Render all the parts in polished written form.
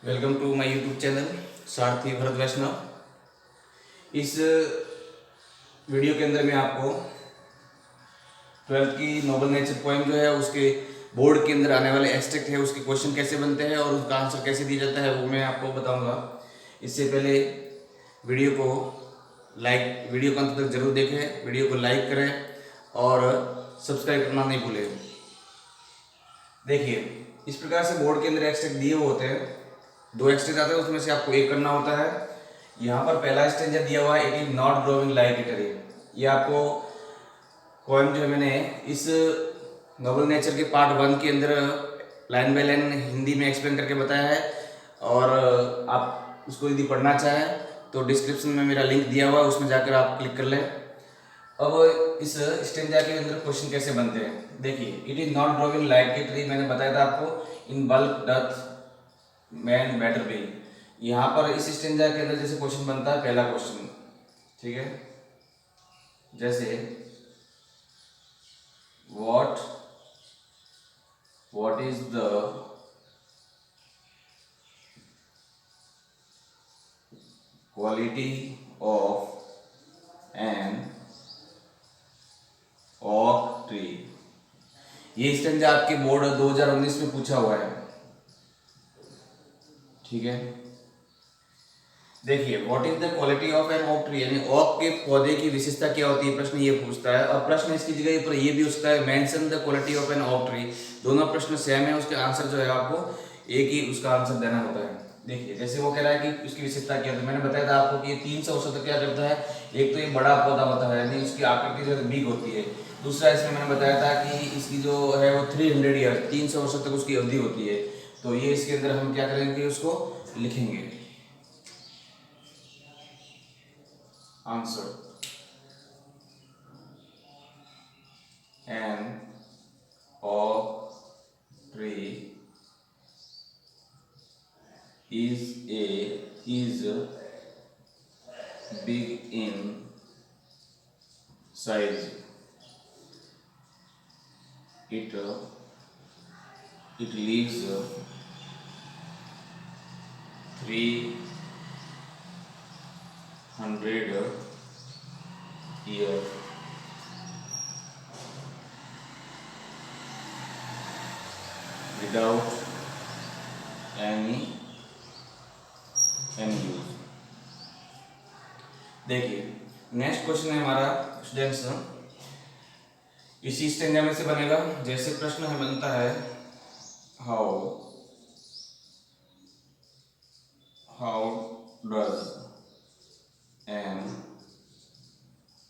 Welcome to my YouTube channel Sarathi Bharat वैष्णव। इस video के अंदर मैं आपको 12th की नोबल नेचर पोएम जो है उसके बोर्ड के अंदर आने वाले एक्सट्रैक्ट है, उसके क्वेश्चन कैसे बनते हैं और उसका आंसर कैसे दिया जाता है वो मैं आपको बताऊंगा। इससे पहले वीडियो को अंत तक जरूर देखें, वीडियो को लाइक करें और सब्सक्राइब करना नहीं भूलें। देखिए, इस प्रकार से बोर्ड के अंदर एक्सट्रैक्ट दिए हुए होते हैं, दो एक्सट्रैक्ट आते हैं, उसमें से आपको एक करना होता है। यहाँ पर पहला स्टेंजा दिया हुआ है, it is not growing like it tree. ये आपको पोएम जो है मैंने इस नोबल नेचर के पार्ट 1 के अंदर लाइन बाय लाइन हिंदी में एक्सप्लेन करके बताया है, और आप उसको यदि पढ़ना चाहें तो डिस्क्रिप्शन में मेरा लिंक दिया हुआ है, उसमें जाकर आप क्लिक कर लें। अब इस स्टेंजा के अंदर क्वेश्चन कैसे बनते हैं, देखिए, it is not growing like a tree, मैंने बताया था आपको, in bulk doth man better be. यहाँ पर इस स्टेंजा के अंदर जैसे क्वेश्चन बनता है, पहला क्वेश्चन, ठीक है, जैसे what is the quality of an oak tree। ये स्टेंजा आपके बोर्ड 2019 में पूछा हुआ है, ठीक है। देखिए, what is the quality of an oak tree, यानी ओक के पौधे की विशेषता क्या होती है, प्रश्न ये पूछता है। और प्रश्न इसकी जगह पर ये भी उसका है, mention the quality of an oak tree. दोनों प्रश्न सेम है, उसके आंसर जो है आपको एक ही उसका आंसर देना होता है। देखिए, जैसे वो कह रहा है कि उसकी विशेषता क्या होती है, मैंने बताया था आपको कि ये 300 औसत क्या करता है। एक तो ये बड़ा पौधा होता है, यानी उसकी आकृति जो है बिग होती है। दूसरा, इसमें मैंने बताया था कि इसकी जो है वो 300 ईयर 300 औसत तक उसकी अवधि होती है। तो ये इसके अंदर हम क्या करेंगे, उसको लिखेंगे answer. An oak tree is big in size. It lives 300 years without any use। देखिए, नेक्स्ट क्वेश्चन है हमारा स्टूडेंट्स, इसी स्टेंजा में से बनेगा। जैसे प्रश्न है बनता है, how does N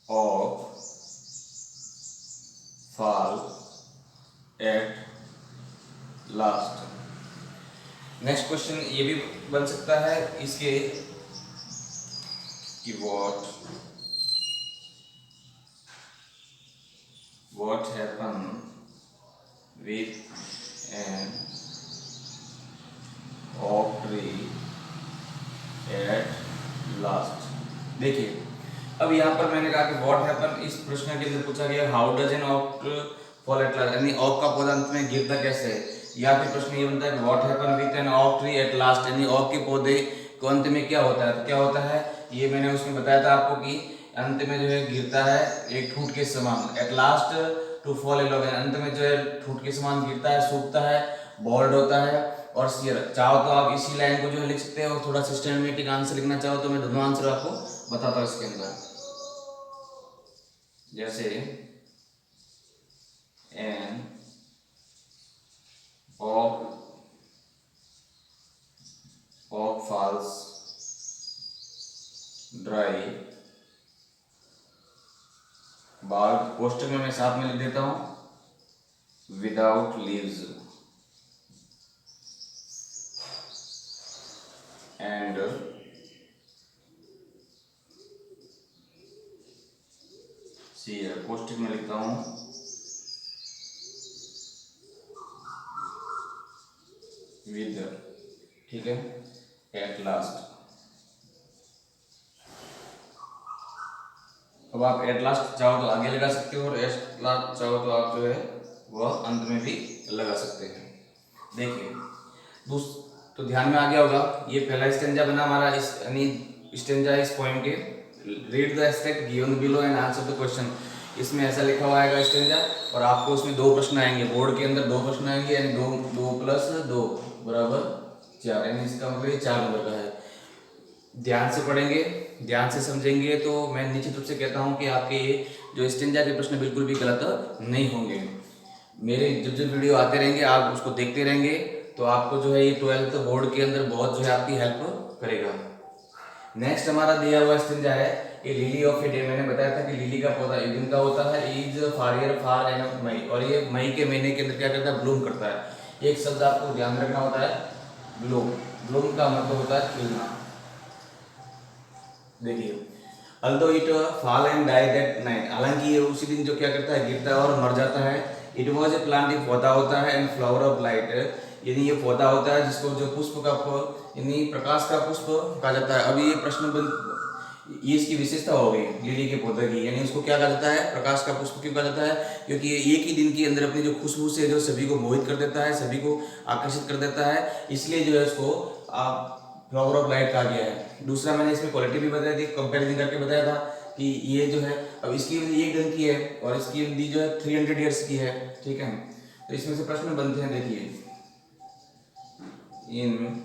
of fall at last। Next question ये भी बन सकता है इसके कि what happen with an oak tree at last। देखिए, अब यहाँ पर मैंने कहा कि व्हाट हैपन, इस प्रश्न के अंदर पूछा गया हाउ डज एन ऑक फॉल एट लास्ट, यानी ऑक का पौधा अंत में गिरता कैसे है। या फिर प्रश्न ये बनता है कि व्हाट हैपन विद एन ऑक ट्री एट लास्ट, यानी ऑक के पौधे को अंत में क्या होता है। तो क्या होता है, ये मैंने उसमें बताया था आपको कि अंत में जो है गिरता है एक ठूंठ के समान। At last to fall a log, अंत में जो है ठूंठ के समान गिरता है, सूखता है, बॉल्ड होता है और सियर। चाहो तो आप इसी लाइन को जो है लिख सकते हैं, और थोड़ा सिस्टमेटिक आंसर लिखना चाहो तो मैं दोनों आंसर आपको बताता हूँ इसके अंदर। जैसे एन oak falls dry, बाग पोस्टर में मैं साथ में लिख देता हूं without leaves, and sear poster में लिखता हूं विद, ठीक है, एट लास्ट। अब आप एट लास्ट चाहो तो आगे लगा सकते हो और एट लास्ट चाहो तो आप जो है वह अंत में भी लगा सकते हैं। देखिए, तो ध्यान में आ गया होगा। ये पहला स्टेंजा बना हमारा, इस यानी स्टेंजा इस पोएम के। Read the extract given below and answer the question. इसमें ऐसा लिखा हुआ आएगा स्टेंजा, और आपको उसमें 2 प्रश्न आएंगे, बोर्ड के अंदर 2 प्रश्न आएंगे, यानी 2 + 2 = 4, यानी इसका मतलब 4 नंबर का है। ध्यान से पढ़ेंगे, ध्यान से समझेंगे, तो मैं निश्चित रूप से कहता हूँ कि आपके जो स्टेंजा के प्रश्न बिल्कुल भी गलत नहीं होंगे। मेरे जब वीडियो आते रहेंगे, आप उसको देखते रहेंगे, तो आपको जो है ये 12th बोर्ड के अंदर बहुत जो है आपकी हेल्प करेगा। नेक्स्ट हमारा दिया हुआ स्टेंजा है कि लिली ऑफ ए डे। मैंने बताया था कि लिली का पौधा एक दिन का होता है, is fairer for end of May, और ये मई के महीने के अंदर क्या करता है, ब्लूम करता है। एक शब्द आपको ध्यान रखना होता है, ब्लूम। ब्लूम का मतलब होता है खिलना। देखिए, although it fall and die that night, हालांकि ये उसी दिन जो क्या करता है, गिरता है और मर जाता है। इट वॉज ए प्लांट, एक पौधा होता है, एंड फ्लावर ऑफ लाइट, यानी ये पौधा होता है जिसको जो पुष्प का यानी प्रकाश का पुष्प कहा जाता है। अभी ये प्रश्न ये इसकी विशेषता हो गई लिली के पौधे की, यानी उसको क्या कहा जाता है, प्रकाश का पुष्प क्यों कहा जाता है, क्योंकि ये एक ही दिन के अंदर अपनी जो खुशबू से जो सभी को मोहित कर देता है, सभी को आकर्षित कर देता है, इसलिए जो है उसको फ्लावर ऑफ लाइट कहा गया है। दूसरा मैंने इसमें क्वालिटी भी बताई थी, कंपेरिजन करके बताया था कि ये जो है, अब इसकी अवधि 1 दिन की है और इसकी अवधि जो है 300 ईयर्स की है, ठीक है। तो इसमें से प्रश्न बनते हैं, देखिए, in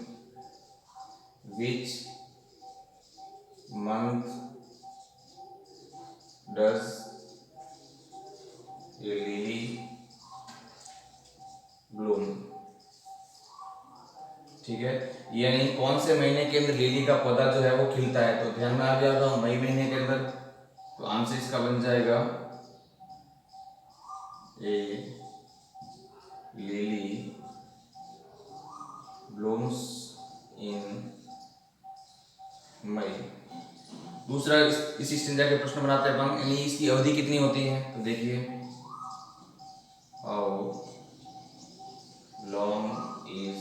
which month does a lily bloom, ठीक है, यानी कौन से महीने के अंदर लिली का पौधा जो है वो खिलता है। तो ध्यान में आ गया होगा, मई महीने के अंदर। तो आंसर इसका बन जाएगा ए लिली ब्लूम्स इन मई। दूसरा इसी स्टेंजा के प्रश्न बनाते हैं अपन, यानी इसकी अवधि कितनी होती है। तो देखिए, how long is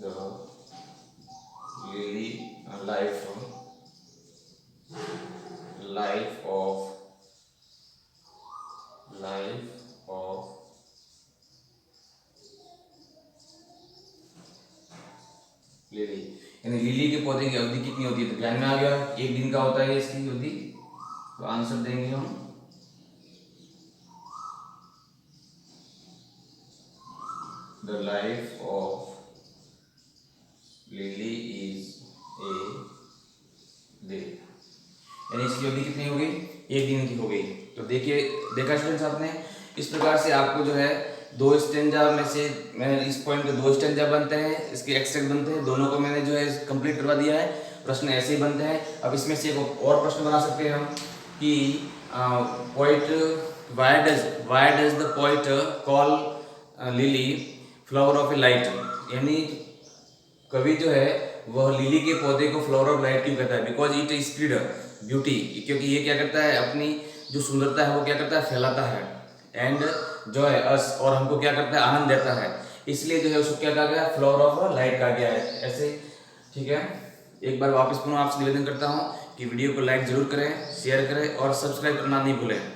the lily life of lily, यानी लिली के पौधे की अवधि कितनी होती है। तो ध्यान में आ गया, 1 दिन का होता है इसकी अवधि। तो आंसर देंगे हम the life of lily is a day, यानी इसकी अवधि कितनी हो गई, 1 दिन की हो गई। तो देखिए, देखा स्टूडेंट्स आपने, इस प्रकार से आपको जो है 2 स्टेंजा में से मैंने इस पॉइंट के 2 स्टेंजा बनते हैं, इसके एक्सट्रैक्ट बनते हैं, दोनों को मैंने जो है कंप्लीट करवा दिया है। प्रश्न ऐसे ही बनते हैं। अब इसमें से एक और प्रश्न बना सकते हैं हम कि poet why does the poet call lily flower of A light, यानी कवि जो है वह लिली के पौधे को फ्लावर ऑफ लाइट क्यों कहता है। बिकॉज इट स्प्रेड ब्यूटी, क्योंकि ये क्या करता है, अपनी जो सुंदरता है वो क्या करता है, फैलाता है, एंड जो है अस, और हमको क्या करता है, आनंद देता है, इसलिए जो है उसको क्या कहा गया, फ्लावर ऑफ लाइट कहा गया है। ऐसे, ठीक है। एक बार वापस पुनः आपसे निवेदन करता हूँ कि वीडियो को लाइक जरूर करें, शेयर करें और सब्सक्राइब करना नहीं भूलें।